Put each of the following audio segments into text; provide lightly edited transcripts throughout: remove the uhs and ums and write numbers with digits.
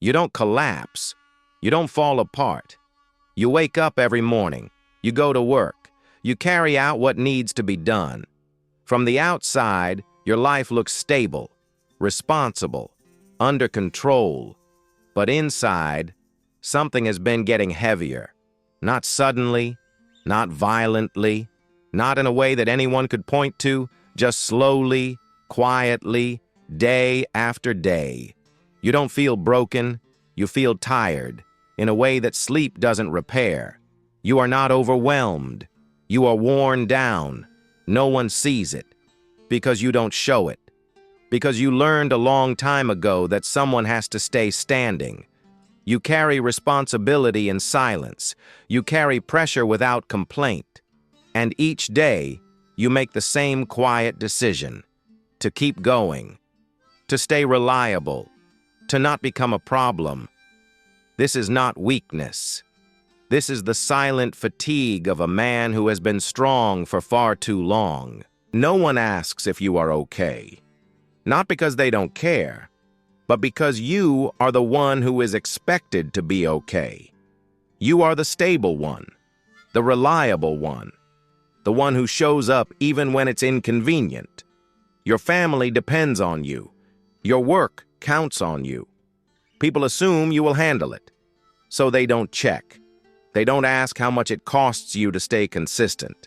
You don't collapse. You don't fall apart. You wake up every morning. You go to work. You carry out what needs to be done. From the outside, your life looks stable, responsible, under control. But inside, something has been getting heavier. Not suddenly, not violently, not in a way that anyone could point to, just slowly, quietly, day after day. You don't feel broken, you feel tired, in a way that sleep doesn't repair. You are not overwhelmed. You are worn down. No one sees it, because you don't show it. Because you learned a long time ago that someone has to stay standing. You carry responsibility in silence. You carry pressure without complaint. And each day, you make the same quiet decision: to keep going, to stay reliable, to not become a problem. This is not weakness. This is the silent fatigue of a man who has been strong for far too long. No one asks if you are okay. Not because they don't care, but because you are the one who is expected to be okay. You are the stable one, the reliable one, the one who shows up even when it's inconvenient. Your family depends on you. Your work counts on you. People assume you will handle it, so they don't check. They don't ask how much it costs you to stay consistent.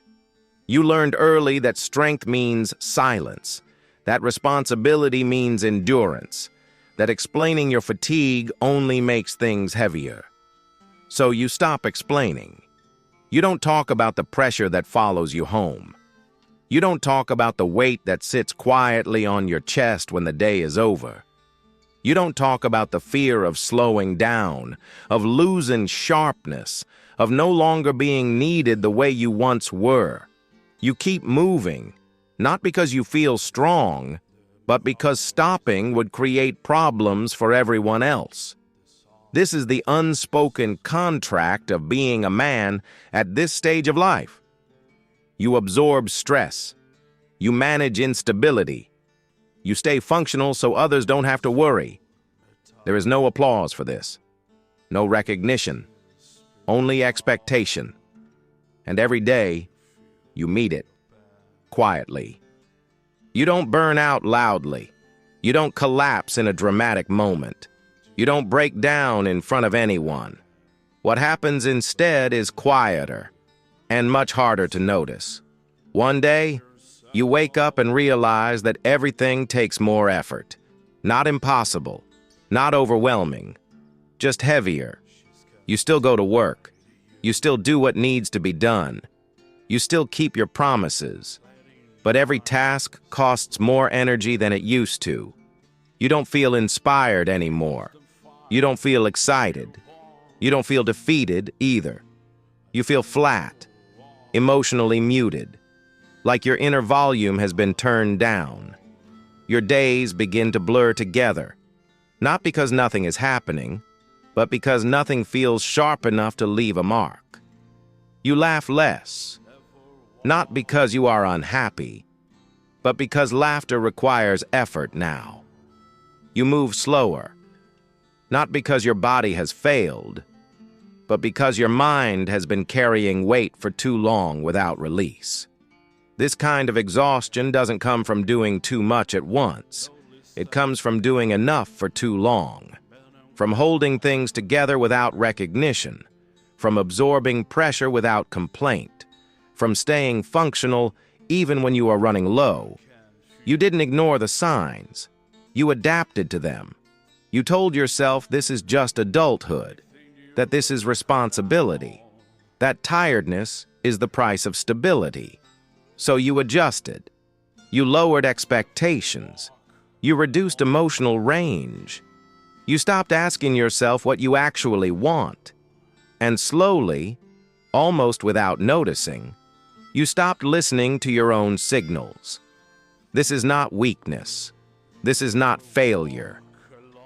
You learned early that strength means silence, that responsibility means endurance, that explaining your fatigue only makes things heavier. So you stop explaining. You don't talk about the pressure that follows you home. You don't talk about the weight that sits quietly on your chest when the day is over. You don't talk about the fear of slowing down, of losing sharpness, of no longer being needed the way you once were. You keep moving, not because you feel strong, but because stopping would create problems for everyone else. This is the unspoken contract of being a man at this stage of life. You absorb stress. You manage instability. You stay functional so others don't have to worry. There is no applause for this, no recognition, only expectation. And every day, you meet it quietly. You don't burn out loudly. You don't collapse in a dramatic moment. You don't break down in front of anyone. What happens instead is quieter and much harder to notice. One day, you wake up and realize that everything takes more effort. Not impossible, not overwhelming, just heavier. You still go to work. You still do what needs to be done. You still keep your promises. But every task costs more energy than it used to. You don't feel inspired anymore. You don't feel excited. You don't feel defeated either. You feel flat, emotionally muted, like your inner volume has been turned down. Your days begin to blur together, not because nothing is happening, but because nothing feels sharp enough to leave a mark. You laugh less, not because you are unhappy, but because laughter requires effort now. You move slower, not because your body has failed, but because your mind has been carrying weight for too long without release. This kind of exhaustion doesn't come from doing too much at once. It comes from doing enough for too long, from holding things together without recognition, from absorbing pressure without complaint, from staying functional even when you are running low. You didn't ignore the signs. You adapted to them. You told yourself this is just adulthood, that this is responsibility, that tiredness is the price of stability. So you adjusted. You lowered expectations. You reduced emotional range. You stopped asking yourself what you actually want. And slowly, almost without noticing, you stopped listening to your own signals. This is not weakness. This is not failure.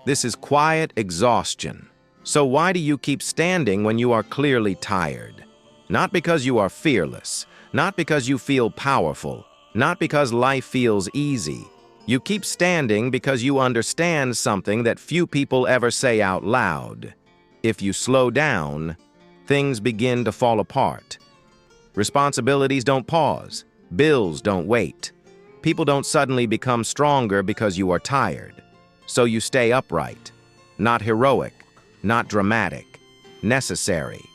This is quiet exhaustion. So why do you keep standing when you are clearly tired? Not because you are fearless, not because you feel powerful, not because life feels easy. You keep standing because you understand something that few people ever say out loud. If you slow down, things begin to fall apart. Responsibilities don't pause. Bills don't wait. People don't suddenly become stronger because you are tired. So you stay upright. Not heroic, not dramatic, necessary.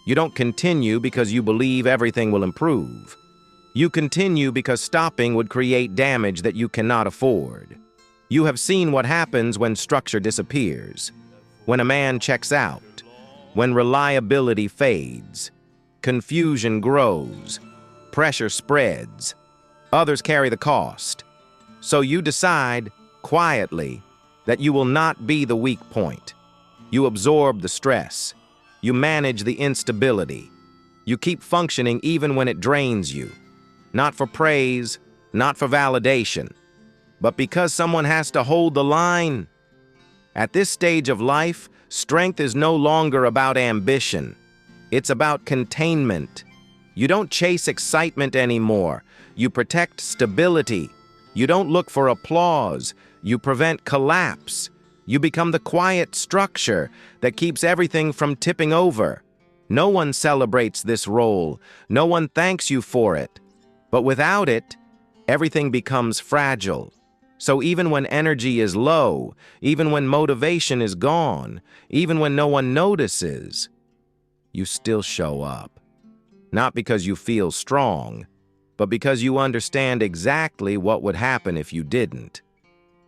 You don't continue because you believe everything will improve. You continue because stopping would create damage that you cannot afford. You have seen what happens when structure disappears, when a man checks out, when reliability fades, confusion grows, pressure spreads, others carry the cost. So you decide, quietly, that you will not be the weak point. You absorb the stress. You manage the instability. You keep functioning even when it drains you. Not for praise, not for validation, but because someone has to hold the line. At this stage of life, strength is no longer about ambition. It's about containment. You don't chase excitement anymore. You protect stability. You don't look for applause. You prevent collapse. You become the quiet structure that keeps everything from tipping over. No one celebrates this role. No one thanks you for it. But without it, everything becomes fragile. So even when energy is low, even when motivation is gone, even when no one notices, you still show up. Not because you feel strong, but because you understand exactly what would happen if you didn't.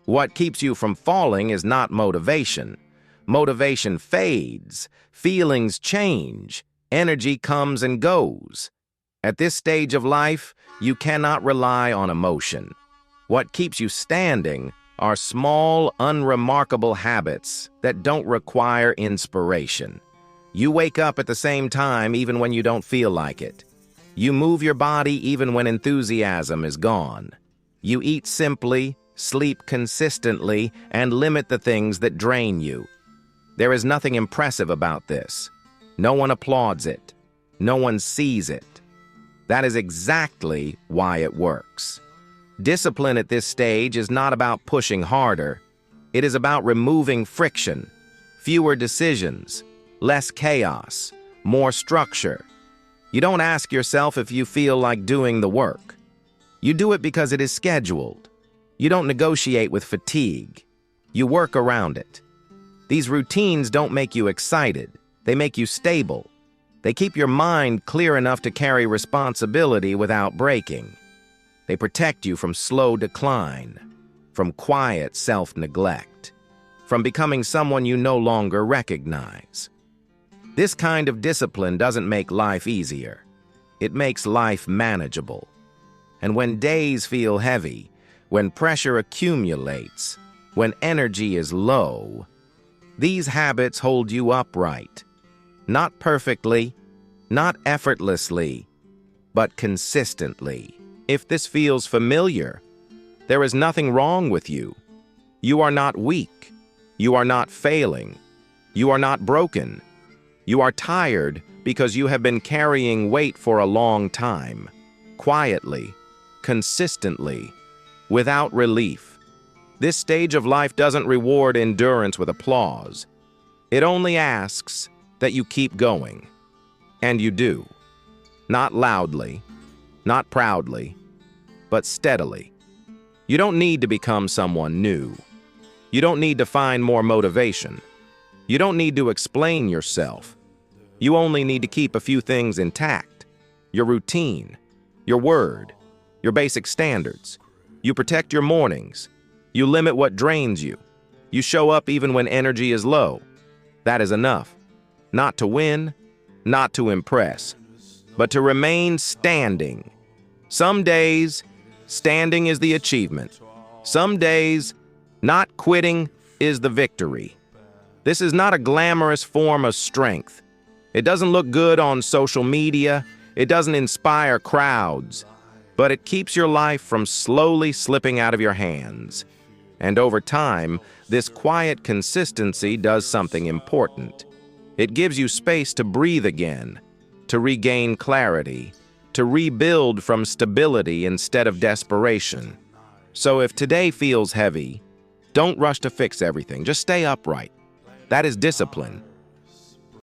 What keeps you from falling is not motivation. Motivation fades, feelings change, energy comes and goes. At this stage of life, you cannot rely on emotion. What keeps you standing are small, unremarkable habits that don't require inspiration. You wake up at the same time even when you don't feel like it. You move your body even when enthusiasm is gone. You eat simply, sleep consistently, and limit the things that drain you. There is nothing impressive about this. No one applauds it. No one sees it. That is exactly why it works. Discipline at this stage is not about pushing harder. It is about removing friction, fewer decisions, less chaos, more structure. You don't ask yourself if you feel like doing the work. You do it because it is scheduled. You don't negotiate with fatigue. You work around it. These routines don't make you excited. They make you stable. They keep your mind clear enough to carry responsibility without breaking. They protect you from slow decline, from quiet self-neglect, from becoming someone you no longer recognize. This kind of discipline doesn't make life easier. It makes life manageable. And when days feel heavy, when pressure accumulates, when energy is low, these habits hold you upright. Not perfectly, not effortlessly, but consistently. If this feels familiar, there is nothing wrong with you. You are not weak. You are not failing. You are not broken. You are tired because you have been carrying weight for a long time, quietly, consistently, without relief. This stage of life doesn't reward endurance with applause. It only asks that you keep going. And you do. Not loudly, not proudly, but steadily. You don't need to become someone new. You don't need to find more motivation. You don't need to explain yourself. You only need to keep a few things intact. Your routine, your word, your basic standards. You protect your mornings. You limit what drains you. You show up even when energy is low. That is enough. Not to win, not to impress, but to remain standing. Some days, standing is the achievement. Some days, not quitting is the victory. This is not a glamorous form of strength. It doesn't look good on social media. It doesn't inspire crowds. But it keeps your life from slowly slipping out of your hands. And over time, this quiet consistency does something important. It gives you space to breathe again, to regain clarity, to rebuild from stability instead of desperation. So if today feels heavy, don't rush to fix everything. Just stay upright. That is discipline.